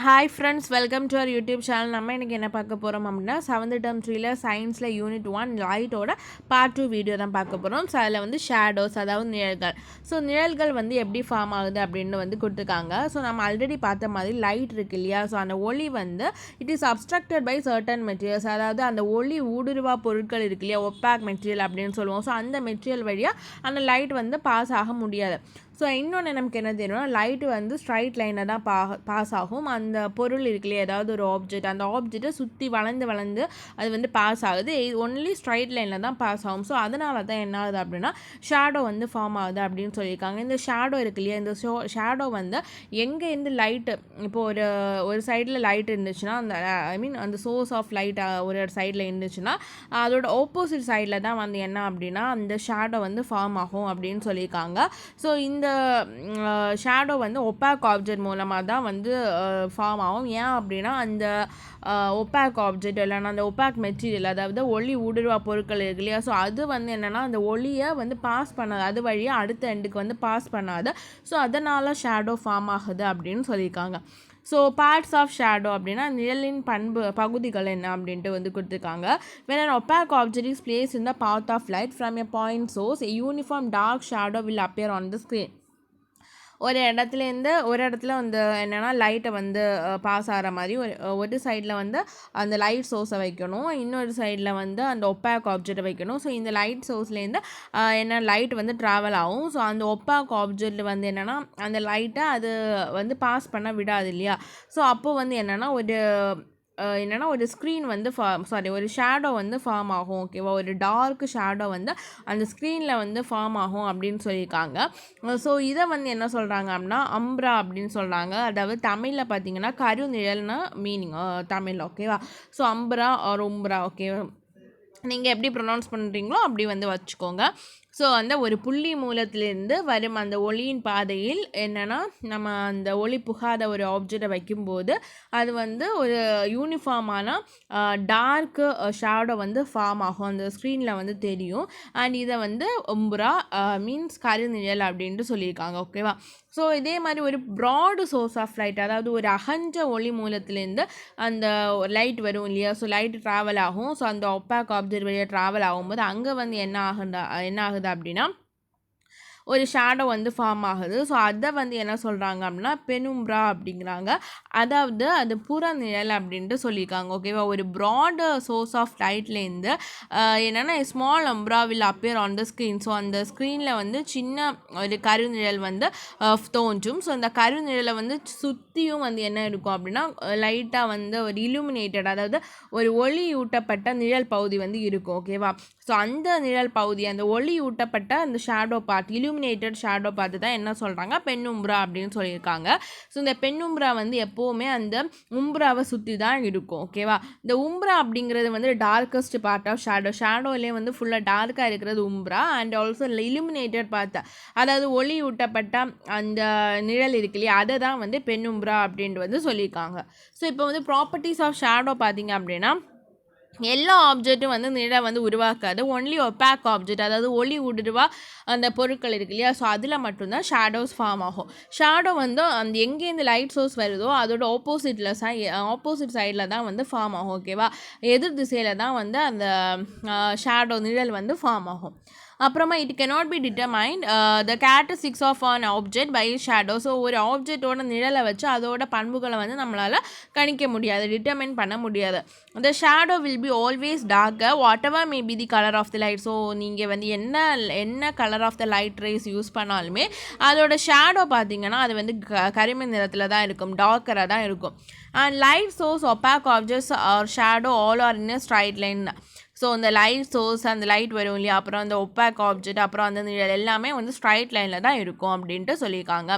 Hi friends, welcome to our YouTube channel. நம்ம இன்னைக்கு என்ன பார்க்க போகிறோம் அப்படின்னா 7th term 3ல சயின்ஸில் யூனிட் 1 லைட்டோட பார்ட் 2 வீடியோ தான் பார்க்க போகிறோம். ஸோ அதில் வந்து ஷேடோஸ், அதாவது நிழல்கள். ஸோ நிழல்கள் வந்து எப்படி ஃபார்ம் ஆகுது அப்படின்னு வந்து கொடுத்துருக்காங்க. ஸோ நம்ம ஆல்ரெடி பார்த்த மாதிரி லைட் இருக்கு இல்லையா, ஸோ அந்த ஒளி வந்து it is obstructed by certain materials, அதாவது அந்த ஒளி ஊடுருவா பொருட்கள் இருக்கு இல்லையா, ஒப்பாக் மெட்டீரியல் அப்படின்னு சொல்லுவோம். ஸோ அந்த மெட்டீரியல் வழியாக அந்த லைட் வந்து பாஸ் ஆக முடியாது. ஸோ இன்னொன்று நமக்கு என்ன தெரியும்னா, லைட்டு வந்து ஸ்ட்ரைட் லைனில் தான் பாஸ் ஆகும். அந்த பொருள் இருக்குல்லையே, ஏதாவது ஒரு ஆப்ஜெக்ட், அந்த ஆப்ஜெக்டை சுற்றி வளர்ந்து அது வந்து பாஸ் ஆகுது. ஒன்லி ஸ்ட்ரைட் லைனில் தான் பாஸ் ஆகும். ஸோ அதனால தான் என்ன ஆகுது அப்படின்னா ஷேடோ வந்து ஃபார்ம் ஆகுது அப்படின்னு சொல்லியிருக்காங்க. இந்த ஷேடோ இருக்கு இல்லையா, இந்த ஷேடோ வந்து எங்கேருந்து லைட்டு, இப்போது ஒரு சைடில் லைட் இருந்துச்சுன்னா, அந்த அந்த சோர்ஸ் ஆஃப் லைட் ஒரு சைடில் இருந்துச்சுன்னா அதோட ஆப்போசிட் சைடில் தான் வந்து என்ன அப்படின்னா அந்த ஷேடோ வந்து ஃபார்ம் ஆகும் அப்படின்னு சொல்லியிருக்காங்க. ஸோ இந்த ஷேடோ வந்து ஒப்பாக் ஆப்ஜெக்ட் மூலமாக தான் வந்து ஃபார்ம் ஆகும். ஏன் அப்படின்னா அந்த ஒப்பாக் ஆப்ஜெக்ட் இல்லைன்னா அந்த ஒப்பாக் மெட்டீரியல், அதாவது ஒளி ஊடுருவா பொருட்கள் இருக்கு இல்லையா, ஸோ அது வந்து என்னென்னா அந்த ஒளியை வந்து பாஸ் பண்ணாது, அது வழியாக அடுத்த எண்டுக்கு வந்து பாஸ் பண்ணாது. ஸோ அதனால் ஷேடோ ஃபார்ம் ஆகுது அப்படின்னு சொல்லியிருக்காங்க. ஸோ பார்ட்ஸ் ஆஃப் ஷேடோ அப்படின்னா நிழலின் பகுதிகள் என்ன அப்படின்ட்டு வந்து கொடுத்துருக்காங்க. when an opaque object is placed in the path of light from a point source, a uniform dark shadow will appear on the screen. ஒரு இடத்துல வந்து என்னென்னா லைட்டை வந்து பாஸ் ஆகிற மாதிரி ஒரு சைடில் வந்து அந்த லைட் சோர்ஸை வைக்கணும், இன்னொரு சைடில் வந்து அந்த ஒப்பாக் ஆப்ஜெக்டை வைக்கணும். ஸோ இந்த லைட் சோர்ஸ்லேருந்து என்ன லைட் வந்து ட்ராவல் ஆகும். ஸோ அந்த ஒப்பாக் ஆப்ஜெக்ட் வந்து என்னென்னா அந்த லைட்டை அது வந்து பாஸ் பண்ண விடாது இல்லையா. ஸோ அப்போது வந்து என்னென்னா ஒரு ஸ்க்ரீன் வந்து ஒரு ஷேடோ வந்து ஃபார்ம் ஆகும். ஓகேவா, ஒரு டார்க் ஷேடோ வந்து அந்த ஸ்க்ரீனில் வந்து ஃபார்ம் ஆகும் அப்படின்னு சொல்லியிருக்காங்க. ஸோ இதை வந்து என்ன சொல்கிறாங்க அப்படின்னா அம்ப்ரா அப்படின்னு சொல்கிறாங்க. அதாவது தமிழில் பார்த்தீங்கன்னா கருநிழல்னு மீனிங் தமிழ். ஓகேவா, ஸோ அம்ப்ரா ஆர் உம்ப்ரா, ஓகே, நீங்கள் எப்படி ப்ரொனவுன்ஸ் பண்ணுறீங்களோ அப்படி வந்து வச்சுக்கோங்க. ஸோ அந்த ஒரு புள்ளி மூலத்திலிருந்து வரும் அந்த ஒளியின் பாதையில் என்னென்னா நம்ம அந்த ஒளி புகாத ஒரு ஆப்ஜெக்டை வைக்கும்போது அது வந்து ஒரு யூனிஃபார்மான டார்க்கு ஷேடோ வந்து ஃபார்ம் ஆகும், அந்த ஸ்க்ரீனில் வந்து தெரியும். அண்ட் இதை வந்து உம்ப்ரா மீன்ஸ் கருநிழல் அப்படின்ட்டு சொல்லியிருக்காங்க. ஓகேவா, ஸோ இதே மாதிரி ஒரு ப்ராடு சோர்ஸ் ஆஃப் லைட், அதாவது ஒரு அகன்ற ஒளி மூலத்திலேருந்து அந்த லைட் வரும் இல்லையா, ஸோ லைட் ட்ராவல் ஆகும். ஸோ அந்த ஒப்பாக் ஆப்ஜெக்ட் வழியாக ட்ராவல் ஆகும்போது அங்கே வந்து என்ன ஆகுது அப்படின்னா ஒரு ஷேடோ வந்து ஃபார்ம் ஆகுது. ஸோ அதை வந்து என்ன சொல்கிறாங்க அப்படின்னா பெனும்ப்ரா அப்படிங்கிறாங்க, அதாவது அது புறநிழல் அப்படின்ட்டு சொல்லியிருக்காங்க. ஓகேவா, ஒரு ப்ராடு சோர்ஸ் ஆஃப் லைட்லேருந்து என்னென்னா small umbra will appear on the screen. So அந்த ஸ்க்ரீனில் வந்து சின்ன ஒரு கருநிழல் வந்து தோன்றும். ஸோ அந்த கருநிழலை வந்து சுற்றியும் வந்து என்ன இருக்கும் அப்படின்னா லைட்டாக வந்து ஒரு இலுமினேட்டட், அதாவது ஒரு ஒளியூட்டப்பட்ட நிழல் பகுதி வந்து இருக்கும். ஓகேவா, ஸோ அந்த நிழல் பகுதி, அந்த ஒளி ஊட்டப்பட்ட அந்த ஷேடோ பார்ட், இலுமினேட்டட் ஷேடோ பார்த்து தான் என்ன சொல்கிறாங்க பென்னும்ப்ரா அப்படின்னு சொல்லியிருக்காங்க. ஸோ இந்த பென்னும்ப்ரா வந்து எப்போவுமே அந்த உம்ப்ராவை சுற்றி தான் இருக்கும். ஓகேவா, இந்த உம்ப்ரா அப்படிங்கிறது வந்து டார்க்கஸ்ட் பார்ட் ஆஃப் ஷேடோலேயே வந்து ஃபுல்லாக டார்க்காக இருக்கிறது உம்ப்ரா. அண்ட் ஆல்சோ இலுமினேட்டட் பார்ட், அதாவது ஒளி ஊட்டப்பட்ட அந்த நிழல் இருக்கு இல்லையா, அதை தான் வந்து பென்னும்ப்ரா அப்படின்ட்டு வந்து சொல்லியிருக்காங்க. ஸோ இப்போ வந்து ப்ராப்பர்ட்டிஸ் ஆஃப் ஷேடோ பார்த்தீங்க அப்படின்னா எல்லா ஆப்ஜெக்ட்டும் வந்து நிழலை வந்து உருவாக்காது. ஒன்லி ஒப்பாக் ஆப்ஜெக்ட், அதாவது ஒளி ஊடுருவா அந்த பொருட்கள் இருக்கு இல்லையா, ஸோ அதில் மட்டும்தான் ஷேடோஸ் ஃபார்ம் ஆகும். ஷேடோ வந்து அந்த எங்கேருந்து லைட் சோர்ஸ் வருதோ அதோட ஆப்போசிட் சைடில் தான் வந்து ஃபார்ம் ஆகும். ஓகேவா, எதிர் திசையில் தான் வந்து அந்த ஷேடோ நிழல் வந்து ஃபார்ம் ஆகும். அப்புறமா it cannot be determined the characteristics of an object by shadow. So ஒரு ஆப்ஜெக்டோட நிழலை வச்சு அதோட பண்புகளை வந்து நம்மளால் கணிக்க முடியாது, டிட்டர்மைன் பண்ண முடியாது. the shadow will be always darker whatever may be the color of the light. So நீங்கள் வந்து என்ன colour of the light rays use பண்ணாலுமே அதோட ஷேடோ பார்த்தீங்கன்னா அது வந்து கரிம நிறத்தில் தான் இருக்கும், டார்க்கராக தான் இருக்கும். And light source opaque objects or shadow all are in a straight line. So அந்த லைட் சோர்ஸ், அந்த லைட் வரும் இல்லையா, அப்புறம் அந்த ஒப்பாக் ஆப்ஜெக்ட், அப்புறம் அந்த நிழல் எல்லாமே வந்து ஸ்ட்ரைட் லைனில் தான் இருக்கும் அப்படின்ட்டு சொல்லியிருக்காங்க.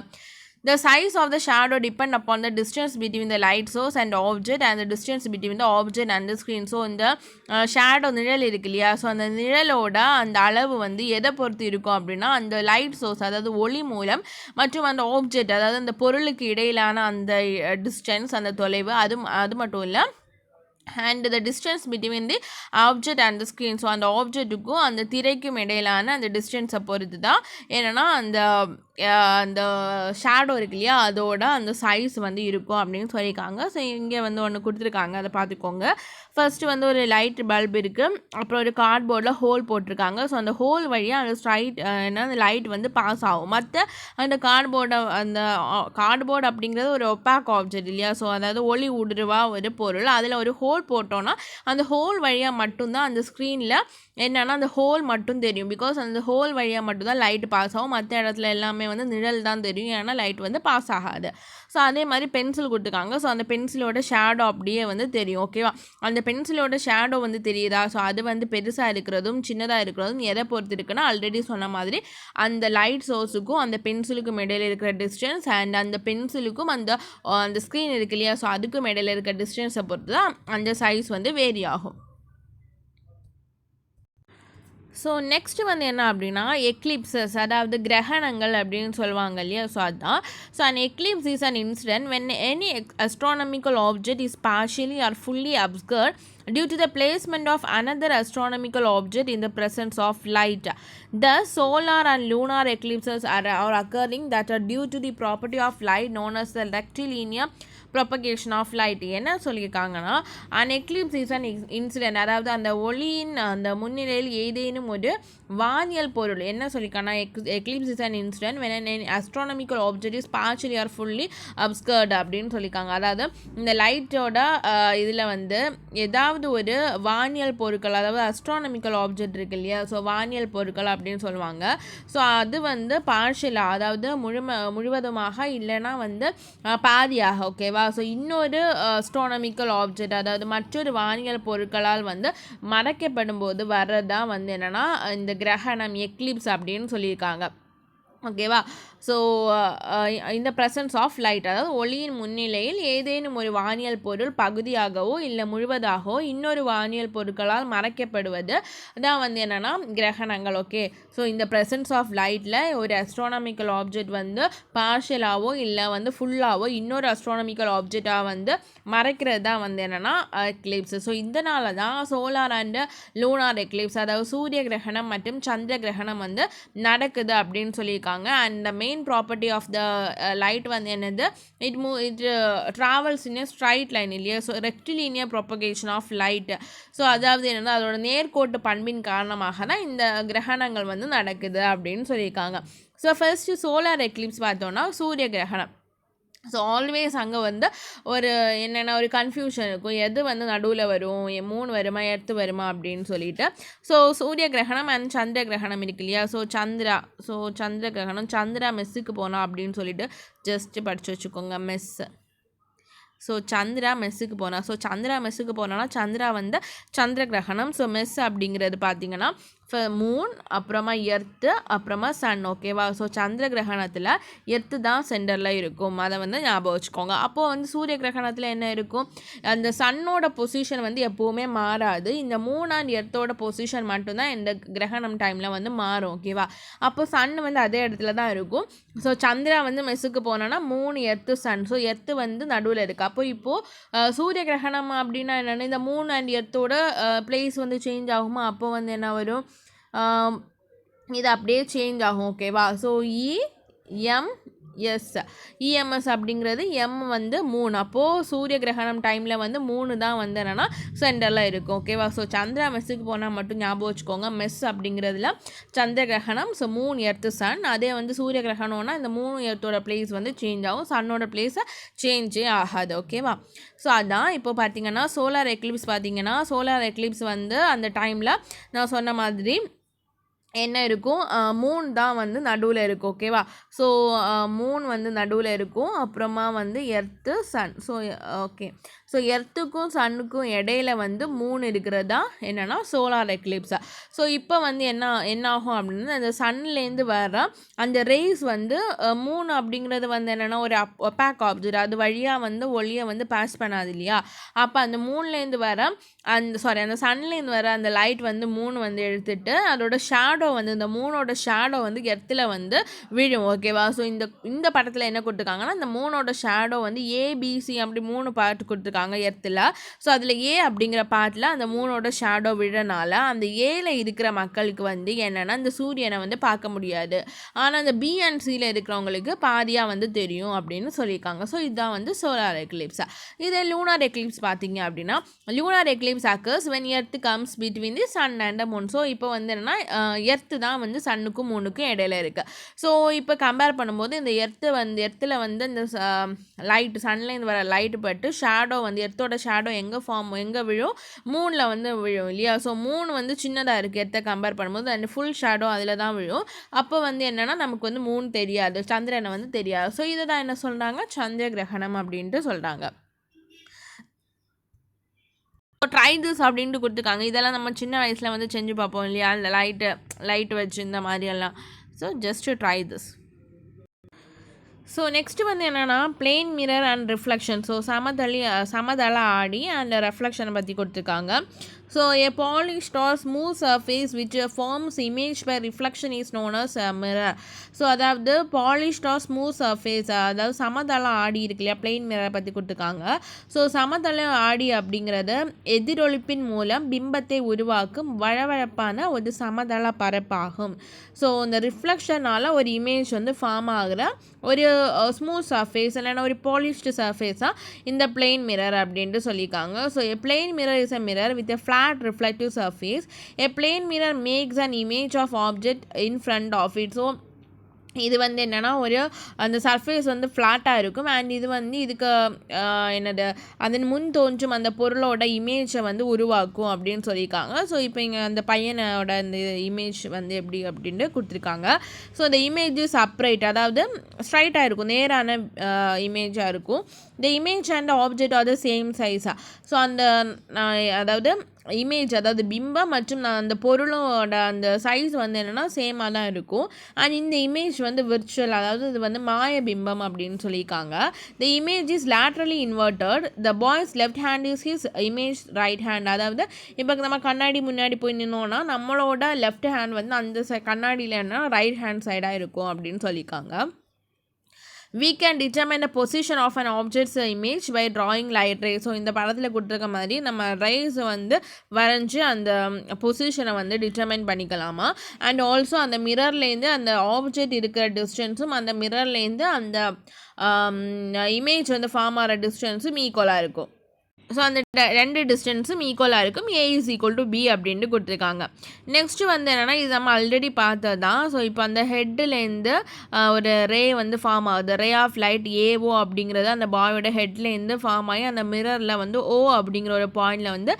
The size of the shadow depend upon the distance between the light source and object and the distance between the object and the screen. So இந்த ஷேடோ நிழல் இருக்கு இல்லையா, ஸோ அந்த நிழலோட அந்த அளவு வந்து எதை பொறுத்து இருக்கும் அப்படின்னா அந்த லைட் சோர்ஸ், அதாவது ஒளி மூலம், மற்றும் அந்த ஆப்ஜெக்ட், அதாவது அந்த பொருளுக்கு இடையிலான அந்த டிஸ்டன்ஸ், அந்த தொலைவு, அது மட்டும் இல்லை and the distance between the object and the screen. So அந்த ஆப்ஜெக்ட்டுக்கும் அந்த திரைக்கும் இடையிலான அந்த டிஸ்டன்ஸை பொறுத்து தான் என்னென்னா அந்த அந்த ஷேடோ இருக்கு இல்லையா, அதோட அந்த சைஸ் வந்து இருக்கும் அப்படின்னு சொல்லியிருக்காங்க. ஸோ இங்கே வந்து ஒன்று கொடுத்துருக்காங்க, அதை பார்த்துக்கோங்க. ஃபர்ஸ்ட்டு வந்து ஒரு லைட் பல்ப் இருக்குது, அப்புறம் ஒரு கார்ட்போர்டில் ஹோல் போட்டிருக்காங்க. ஸோ அந்த ஹோல் வழியாக அந்த ஸ்ட்ரைட் அந்த லைட் வந்து பாஸ் ஆகும். மற்ற அந்த கார்ட்போர்டு அப்படிங்கிறது ஒரு ஒப்பாக் ஆப்ஜெக்ட் இல்லையா, ஸோ அதாவது ஒளி ஊடுருவா ஒரு பொருள். அதில் ஒரு ஹோல் போட்டோன்னா அந்த ஹோல் வழியாக மட்டும்தான் அந்த ஸ்க்ரீனில் என்னென்னா அந்த ஹோல் மட்டும் தெரியும். பிகாஸ் அந்த ஹோல் வழியாக மட்டும்தான் லைட் பாஸ் ஆகும். மற்ற இடத்துல எல்லாமே வந்து நிழல் தான் தெரியும், ஏன்னா லைட் வந்து பாஸ் ஆகாது. ஸோ அதே மாதிரி பென்சில் கொடுத்துருக்காங்க. ஸோ அந்த பென்சிலோட ஷேடோ அப்படியே வந்து தெரியும். ஓகேவா, அந்த பென்சிலோட ஷேடோ வந்து தெரியுதா, ஸோ அது வந்து பெருசாக இருக்கிறதும் சின்னதாக இருக்கிறதும் எதை பொறுத்து இருக்குன்னா, ஆல்ரெடி சொன்ன மாதிரி அந்த லைட் சோர்ஸுக்கும் அந்த பென்சிலுக்கும் இடையில இருக்கிற டிஸ்டன்ஸ் அண்ட் அந்த பென்சிலுக்கும் அந்த ஸ்க்ரீன் இருக்கு இல்லையா, ஸோ அதுக்கும் இடையில இருக்கிற டிஸ்டன்ஸை பொறுத்து தான் அந்த சைஸ் வந்து வேரி ஆகும். ஸோ நெக்ஸ்ட்டு வந்து என்ன அப்படின்னா எக்லிப்சஸ், அதாவது கிரகணங்கள் அப்படின்னு சொல்லுவாங்க இல்லையா, ஸோ அதுதான். So an Eclipse is an incident when any astronomical object is partially or fully obscured due to the placement of another astronomical object in the presence of light. Thus, solar and lunar eclipses are occurring that are due to the property of light known as the rectilinear propagation of light. என்ன சொல்லியிருக்காங்கன்னா, an eclipse is an incident, அதாவது அந்த ஒளியின் அந்த முன்னிலையில் ஏதேனும் ஒரு வானியல் பொருள். என்ன சொல்லியிருக்காங்கன்னா, eclipse is an incident when an astronomical object is partially or fully obscured அப்படின்னு சொல்லியிருக்காங்க. அதாவது இந்த லைட்டோட இதில் வந்து ஏதாவது ஒரு வானியல் பொருட்கள், அதாவது அஸ்ட்ரானமிக்கல் ஆப்ஜெக்ட் இருக்கு இல்லையா, ஸோ வானியல் பொருட்கள் அப்படின்னு சொல்லுவாங்க. ஸோ அது வந்து பார்ஷியலாக, அதாவது முழுவதுமாக இல்லைன்னா வந்து பாதியாக, ஓகேவா. ஸோ இன்னொரு அஸ்ட்ரானமிக்கல் ஆப்ஜெக்ட், அதாவது மற்றொரு வானியல் பொருட்களால் வந்து மறைக்கப்படும் போது வர்றதான் வந்து என்னென்னா இந்த கிரகணம், எக்லிப்ஸ் அப்படின்னு சொல்லியிருக்காங்க. ஓகேவா. ஸோ இந்த ப்ரெசன்ஸ் ஆஃப் லைட், அதாவது ஒளியின் முன்னிலையில் ஏதேனும் ஒரு வானியல் பொருள் பகுதியாகவோ இல்லை முழுவதாகவோ இன்னொரு வானியல் பொருட்களால் மறைக்கப்படுவது தான் வந்து என்னென்னா கிரகணங்கள். ஓகே, ஸோ இந்த ப்ரெசன்ஸ் ஆஃப் லைட்டில் ஒரு அஸ்ட்ரானமிக்கல் ஆப்ஜெக்ட் வந்து பார்ஷியலாகவோ இல்லை வந்து ஃபுல்லாகவோ இன்னொரு அஸ்ட்ரானமிக்கல் ஆப்ஜெக்டாக வந்து மறைக்கிறது தான் வந்து என்னென்னா எக்லிப்ஸ். ஸோ இதனால தான் சோலார் அண்ட் லூனார் எக்லிப்ஸ், அதாவது சூரிய கிரகணம் மற்றும் சந்திர கிரகணம் வந்து நடக்குது அப்படின்னு சொல்லியிருக்காங்க. And the main property of the light வந்து என்னது, it travels in a straight line இல்லையா, so rectilinear propagation of light. So அதாவது என்னென்னா அதோட நேர்கோட்டு பண்பின் காரணமாக தான் இந்த கிரகணங்கள் வந்து நடக்குது அப்படின்னு சொல்லியிருக்காங்க. ஸோ ஃபர்ஸ்ட்டு சோலார் எக்லிப்ஸ் பார்த்தோன்னா சூரிய கிரகணம். ஸோ ஆல்வேஸ் அங்கே வந்து ஒரு என்னென்ன ஒரு கன்ஃபியூஷன் இருக்கும், எது வந்து நடுவில் வரும், மூணு வருமா எர்த்து வருமா அப்படின்னு சொல்லிட்டு. ஸோ சூரிய கிரகணம் அண்ட் சந்திர கிரகணம் இருக்கு இல்லையா, ஸோ சந்திர கிரகணம், சந்திரா மெஸ்ஸுக்கு போனால் அப்படின்னு சொல்லிட்டு ஜஸ்ட்டு படித்து வச்சுக்கோங்க, மெஸ்ஸு. ஸோ சந்திரா மெஸ்ஸுக்கு போனால், ஸோ சந்திரா மெஸ்ஸுக்கு போனான்னா சந்திரா வந்து சந்திர கிரகணம். ஸோ மெஸ் அப்படிங்கிறது பார்த்திங்கன்னா மூன், அப்புறமா எர்த்து, அப்புறமா சன். ஓகேவா. ஸோ சந்திர கிரகணத்தில் எர்த்து தான் சென்டரில் இருக்கும், அதை வந்து ஞாபகம் வச்சுக்கோங்க. அப்போது வந்து சூரிய கிரகணத்தில் என்ன இருக்கும், அந்த சன்னோட பொசிஷன் வந்து எப்போவுமே மாறாது, இந்த மூன் அண்ட் எர்த்தோட பொசிஷன் மட்டும்தான் இந்த கிரகணம் டைமில் வந்து மாறும். ஓகேவா. அப்போ சன் வந்து அதே இடத்துல தான் இருக்கும். ஸோ சந்திரா வந்து மெஸ்ஸுக்கு போனோன்னா மூணு எர்த்து சன், ஸோ எர்த்து வந்து நடுவில் இருக்குது. அப்போ இப்போது சூரிய கிரகணம் அப்படின்னா என்னென்னா இந்த மூன் அண்ட் எர்த்தோட பிளேஸ் வந்து சேஞ்ச் ஆகுமா, அப்போ வந்து என்ன வரும், இது அப்படியே சேஞ்ச் ஆகும். ஓகேவா. ஸோ இஎம்எஸ் அப்படிங்கிறது எம் வந்து மூணு. அப்போது சூரிய கிரகணம் டைமில் வந்து மூணு தான் வந்து என்னென்னா சென்டரில் இருக்கும். ஓகேவா. ஸோ சந்திரா மெஸ்ஸுக்கு போனால் மட்டும் ஞாபகம் வச்சுக்கோங்க, மெஸ் அப்படிங்கிறதுல சந்திர கிரகணம். ஸோ மூணு எர்த்து சன். அதே வந்து சூரிய கிரகணம்னா இந்த மூணு எர்த்தோட பிளேஸ் வந்து சேஞ்ச் ஆகும், சன்னோட பிளேஸை சேஞ்சே ஆகாது. ஓகேவா. ஸோ அதான் இப்போ பார்த்தீங்கன்னா சோலார் எக்லிப்ஸ் பார்த்தீங்கன்னா, சோலார் எக்லிப்ஸ் வந்து அந்த டைமில் நான் சொன்ன மாதிரி என்ன இருக்கும், மூன் தான் வந்து நடுவில் இருக்கும். ஓகேவா. ஸோ மூன் வந்து நடுவில் இருக்கும், அப்புறமா வந்து earth sun. So okay, so எர்த்துக்கும் சன்னுக்கும் இடையில வந்து மூன் இருக்கிறது தான் என்னென்னா சோலார் எக்லிப்ஸா. ஸோ இப்போ வந்து என்ன ஆகும் அப்படின்னா, அந்த சன்லேருந்து வர அந்த ரேஸ் வந்து மூன் அப்படிங்கிறது வந்து என்னென்னா ஒரு ஒப்பாக் ஆப்ஜெக்ட், அது வழியாக வந்து ஒளியை வந்து பாஸ் பண்ணாது இல்லையா. அப்போ அந்த மூன்லேருந்து வர அந்த சன்லேருந்து வர அந்த லைட் வந்து மூணு வந்து எடுத்துகிட்டு அதோட ஷேடோ ஷேடோ வந்து இந்த மூனோட ஷேடோ வந்து எர்த்தில் வந்து விழும். ஓகேவா? ஸோ இந்த படத்தில் என்ன கொடுத்துருக்காங்கன்னா இந்த மூனோட ஷேடோ வந்து ஏபிசி அப்படி 3 பார்ட் கொடுத்துருக்காங்க எர்த்தில். ஸோ அதில் ஏ அப்படிங்கிற பார்ட்டில் அந்த மூனோட ஷேடோ விழனால அந்த ஏல இருக்கிற மக்களுக்கு வந்து என்னென்னா இந்த சூரியனை வந்து பார்க்க முடியாது. ஆனால் அந்த பி அண்ட் சியில் இருக்கிறவங்களுக்கு பாதியாக வந்து தெரியும் அப்படின்னு சொல்லியிருக்காங்க. ஸோ இதுதான் வந்து சோலார் எக்லிப்ஸ். இதே லூனார் எக்லிப்ஸ் பார்த்தீங்க அப்படின்னா lunar eclipse occurs when earth comes between the sun and the moon. So இப்போ வந்து என்னென்னா எர்த்து தான் வந்து சன்னுக்கும் மூனுக்கும் இடையில இருக்குது. ஸோ இப்போ கம்பேர் பண்ணும்போது இந்த எர்த்தில் வந்து இந்த லைட் சன்லேருந்து வர லைட்டு பட்டு ஷேடோ வந்து எர்த்தோட ஷேடோ எங்கே விழும், மூனில் வந்து விழும் இல்லையா? ஸோ மூணு வந்து சின்னதாக இருக்குது எர்த்தை கம்பேர் பண்ணும்போது, அண்ட் ஃபுல் ஷேடோ அதில் தான் விழும். அப்போ வந்து என்னென்னா நமக்கு வந்து மூன் தெரியாது, சந்திரனை வந்து தெரியாது. ஸோ இதை தான் என்ன சொல்கிறாங்க, சந்திர கிரகணம் அப்படின்ட்டு சொல்கிறாங்க. ட்ரை திஸ் அப்படின்ட்டு கொடுத்துருக்காங்க. இதெல்லாம் நம்ம சின்ன வயசில் வந்து செஞ்சு பார்ப்போம் இல்லையா, அந்த லைட்டு வச்சு இந்த மாதிரியெல்லாம். So just try this. So next வந்து என்னென்னா plain mirror and reflection. So சமதள ஆடி அண்ட் ரெஃப்ளெக்ஷனை பற்றி கொடுத்துருக்காங்க. So a polished or smooth surface which forms image by reflection is known as a mirror. So அதாவது polished or smooth surface, அதாவது சமதள ஆடி இருக்கு இல்லையா, பிளெயின் மிரரை பற்றி கொடுத்துருக்காங்க. ஸோ சமதள ஆடி அப்படிங்கிறது எதிரொலிப்பின் மூலம் பிம்பத்தை உருவாக்கும் வழவழப்பான ஒரு சமதள பரப்பாகும். ஸோ இந்த ரிஃப்ளெக்ஷனால் ஒரு இமேஜ் வந்து ஃபார்ம் ஆகிற ஒரு ஸ்மூத் சர்ஃபேஸ் இல்லைன்னா ஒரு பாலிஷ்டு சர்ஃபேஸாக இந்த பிளெயின் மிரர் அப்படின்ட்டு சொல்லியிருக்காங்க. So a plain mirror is a mirror with a flat reflective surface. A plain mirror makes an image of object in front of it. So இது வந்து என்னென்னா ஒரு அந்த சர்ஃபேஸ் வந்து ஃப்ளாட்டாக இருக்கும் அண்ட் இது வந்து இதுக்கு என்னது அதன் முன் தோன்றும் அந்த பொருளோட இமேஜை வந்து உருவாக்கும் அப்படின்னு சொல்லியிருக்காங்க. ஸோ இப்போ இங்கே அந்த பையனோட அந்த இமேஜ் வந்து எப்படி அப்படின்ட்டு கொடுத்துருக்காங்க. ஸோ அந்த இமேஜ் இஸ் அப்ரைட், அதாவது ஸ்ட்ரைட்டாக இருக்கும், நேரான இமேஜாக இருக்கும். இந்த image and object R the same சைஸாக. ஸோ அந்த அதாவது இமேஜ் அதாவது பிம்பம் மற்றும் அந்த பொருளோட அந்த சைஸ் வந்து என்னென்னா சேமாக தான் இருக்கும். அண்ட் இந்த இமேஜ் வந்து விர்ச்சுவல், அதாவது இது வந்து மாய பிம்பம் அப்படின்னு சொல்லியிருக்காங்க. The image is laterally inverted. The boys left hand is his image right hand. அதாவது இப்போ நம்ம கண்ணாடி முன்னாடி போய் நின்னோன்னா நம்மளோட லெஃப்ட் ஹேண்ட் வந்து அந்த கண்ணாடியில் என்ன ரைட் ஹேண்ட் சைடாக இருக்கும் அப்படின்னு சொல்லியிருக்காங்க. We can determine the position of an object's image by drawing light rays. So இந்த படத்தில் கொடுத்துருக்க மாதிரி நம்ம ரேஸ் வந்து வரைஞ்சி அந்த பொசிஷனை வந்து டிட்டர்மைன் பண்ணிக்கலாமா. அண்ட் ஆல்சோ அந்த மிரர்லேருந்து அந்த ஆப்ஜெக்ட் இருக்கிற டிஸ்டன்ஸும் அந்த மிரர்லேருந்து அந்த இமேஜ் வந்து ஃபார்ம் ஆகிற டிஸ்டன்ஸும் ஈக்குவலாக இருக்கும். ஸோ அந்த ரெண்டு டிஸ்டன்ஸும் ஈக்குவலாக இருக்கும். A is equal to B அப்படின்ட்டு கொடுத்துருக்காங்க. நெக்ஸ்ட்டு வந்து என்னென்னா இது நம்ம ஆல்ரெடி பார்த்தது தான். ஸோ இப்போ அந்த ஹெட்லேருந்து ஒரு ரே வந்து ஃபார்ம் ஆகுது, ரே ஆஃப் லைட் AO அப்படிங்கிறது அந்த பாயோட ஹெட்லேருந்து ஃபார்ம் ஆகி அந்த மிரரில் வந்து O அப்படிங்கிற ஒரு பாயிண்டில் வந்து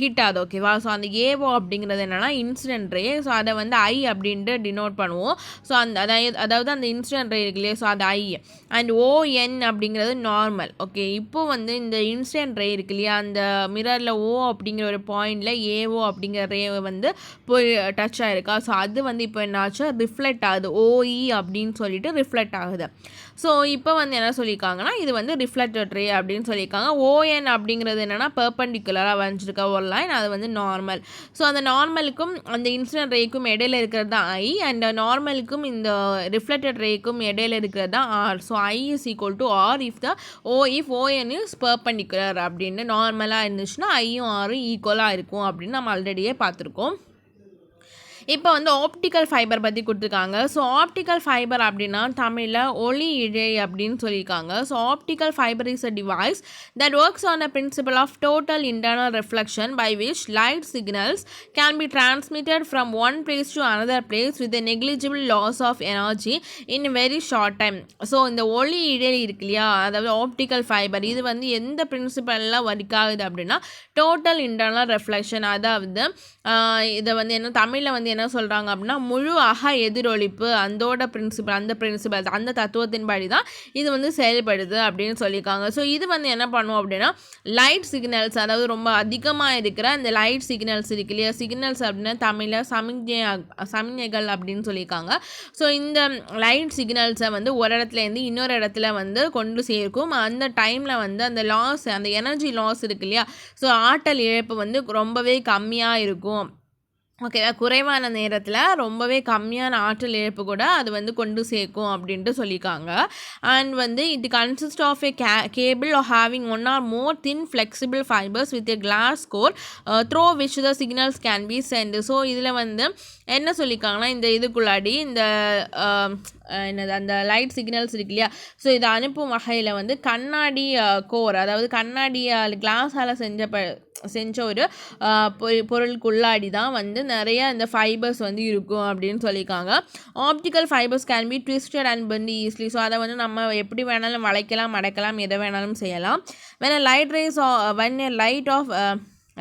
ஹிட் ஆகுது. ஓகேவா? ஸோ அந்த AO அப்படிங்கிறது என்னென்னா இன்சிடென்ட் ரே. ஸோ அதை வந்து I அப்படின்ட்டு டினோட் பண்ணுவோம். ஸோ அதாவது அந்த இன்சிடென்ட் ரே இருக்கு இல்லையா, ஸோ அது I. அண்ட் ON அப்படிங்கிறது நார்மல். ஓகே, இப்போ வந்து இந்த இன்சிடென்ட் ரே இருக்கு இல்லையா, அந்த மிரரில் O அப்படிங்கிற ஒரு பாயிண்டில் AO அப்படிங்கிற ரே வந்து போய் டச் ஆகிருக்கா. ஸோ அது வந்து இப்போ என்னாச்சு, ரிஃப்ளெக்ட் ஆகுது, OE அப்படின்னு சொல்லிட்டு ரிஃப்ளெக்ட் ஆகுது. ஸோ இப்போ வந்து என்ன சொல்லியிருக்காங்கன்னா இது வந்து ரிஃப்ளெக்டட் ரே அப்படின்னு சொல்லியிருக்காங்க. ON அப்படிங்கிறது என்னென்னா பெர்பெண்டிகுலராக வரைஞ்சிருக்க ஒரு லைன், அது வந்து நார்மல். ஸோ அந்த நார்மலுக்கும் அந்த இன்சிடென்ட் ரேக்கும் இடையில இருக்கிறது தான் I, அண்ட் நார்மலுக்கும் இந்த ரிஃப்ளெக்டட் ரேக்கும் இடையில இருக்கிறது தான் R. So I is equal to R if ON is perpendicular அப்படின்னு நார்மலாக இருந்துச்சுன்னா ஐயும் ஆரும் ஈக்குவலாக இருக்கும் அப்படின்னு நம்ம ஆல்ரெடியே பார்த்துருக்கோம். இப்போ வந்து ஆப்டிக்கல் ஃபைபர் பற்றி கொடுத்துருக்காங்க. ஸோ ஆப்டிக்கல் ஃபைபர் அப்படின்னா தமிழில் ஒளி இழை அப்படின்னு சொல்லியிருக்காங்க. So optical fibre is a device that works on the principle of total internal reflection by which light signals can be transmitted from one place to another place with negligible loss of energy in very short time. So இந்த ஒளி இழை இருக்கு இல்லையா, அதாவது optical fibre, இது வந்து எந்த பிரின்சிபலில் work ஆகுது அப்படின்னா டோட்டல் இன்டர்னல் ரிஃப்ளெக்ஷன். அதாவது இதை வந்து என்ன தமிழில் வந்து என்ன சொல்கிறாங்க அப்படின்னா முழு அக எதிரொலிப்பு, அந்த பிரின்சிபல் அந்த தத்துவத்தின்படி தான் இது வந்து செயல்படுது அப்படின்னு சொல்லியிருக்காங்க. ஸோ இது வந்து என்ன பண்ணுவோம் அப்படின்னா லைட் சிக்னல்ஸ், அதாவது ரொம்ப அதிகமாக இருக்கிற அந்த லைட் சிக்னல்ஸ் இருக்கு இல்லையா, சிக்னல்ஸ் அப்படின்னா தமிழில் சமிக்ஞைகள் அப்படின்னு சொல்லியிருக்காங்க. ஸோ இந்த லைட் சிக்னல்ஸை வந்து ஒரு இடத்துலேருந்து இன்னொரு இடத்துல வந்து கொண்டு சேர்க்கும். அந்த டைமில் வந்து அந்த லாஸ், அந்த எனர்ஜி லாஸ் இருக்கு இல்லையா, ஸோ ஆற்றல் இழப்பு வந்து ரொம்பவே கம்மியாக இருக்கும் ஓகேவா, குறைவான நேரத்தில் ரொம்பவே கம்மியான ஆற்றல் இழப்பு கூட அது வந்து கொண்டு சேர்க்கும் அப்படின்ட்டு சொல்லியிருக்காங்க. அண்ட் வந்து it consist of a cable or having one or more thin flexible fibres with a glass core through which the signals can be sent. So இதில் வந்து என்ன சொல்லியிருக்காங்கன்னா, இந்த இதுக்குள்ளாடி இந்த என்னது அந்த லைட் சிக்னல்ஸ் இருக்கு இல்லையா, ஸோ இதை அனுப்பும் வகையில் வந்து கண்ணாடி கோர், அதாவது கண்ணாடியால் கிளாஸால் செஞ்ச ஒரு பொருளுக்குள்ளாடி தான் வந்து நிறைய இந்த ஃபைபர்ஸ் வந்து இருக்கும் அப்படின்னு சொல்லியிருக்காங்க. Optical fibres can be twisted and bent easily. So அதை வந்து நம்ம எப்படி வேணாலும் வளைக்கலாம், மடக்கலாம், எதை வேணாலும் செய்யலாம். when a light of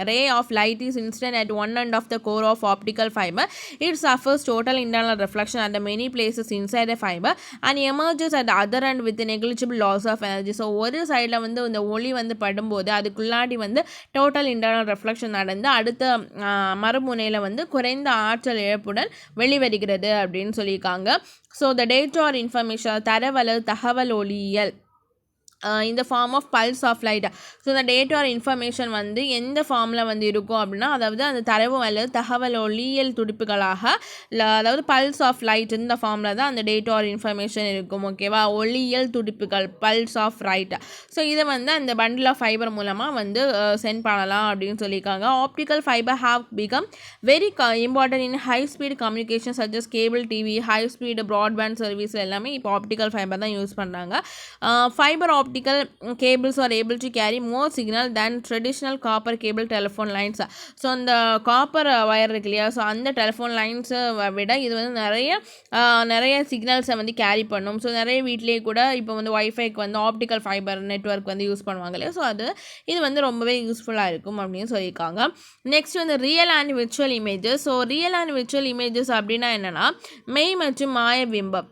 ray of light is incident at one end of the core of optical fiber, it suffers total internal reflection at the many places inside the fiber and emerges at the other end with a negligible loss of energy. So ஒரு சைடில் வந்து இந்த ஒளி வந்து படும்போது அதுக்குள்ளாடி வந்து total internal reflection நடந்து அடுத்த மறுமுனையில் வந்து குறைந்த ஆற்றல் இழப்புடன் வெளிவருகிறது அப்படின்னு சொல்லியிருக்காங்க. So the data or information தகவல் ஒளியியல் இந்த form of pulse of light. So இந்த டேட்டா ஆர் இன்ஃபர்மேஷன் வந்து எந்த ஃபார்மில் வந்து இருக்கும் அப்படின்னா, அதாவது அந்த தரவு அல்லது தகவல் ஒளியியல் துடிப்புகளாக அதாவது பல்ஸ் ஆஃப் லைட் இந்த ஃபார்மில் தான் அந்த டேட்டா ஆர் இன்ஃபர்மேஷன் இருக்கும். ஓகேவா, ஒளியியல் துடிப்புகள் பல்ஸ் ஆஃப் லைட். ஸோ இதை வந்து அந்த பண்டில் ஆஃப் ஃபைபர் மூலமாக வந்து சென்ட் பண்ணலாம் அப்படின்னு சொல்லியிருக்காங்க. Optical fibre have become very important in high speed communication such as cable TV, high speed broadband service எல்லாமே இப்போ ஆப்டிக்கல் ஃபைபர் தான் யூஸ் பண்ணுறாங்க. Fibre optical cables are able to carry more signal than traditional copper cable telephone lines. So அந்த copper wire இருக்கு இல்லையா, so அந்த telephone லைன்ஸை விட இது வந்து நிறைய சிக்னல்ஸை வந்து கேரி பண்ணும். ஸோ நிறைய வீட்லேயே கூட இப்போ வந்து ஒய்ஃபைக்கு வந்து ஆப்டிக்கல் ஃபைபர் நெட்வொர்க் வந்து யூஸ் பண்ணுவாங்க இல்லையா, ஸோ இது வந்து ரொம்பவே யூஸ்ஃபுல்லாக இருக்கும் அப்படின்னு சொல்லியிருக்காங்க. நெக்ஸ்ட் வந்து real and virtual images. So real and virtual images அப்படின்னா என்னென்னா, மெய் மற்றும் மாய பிம்பம்.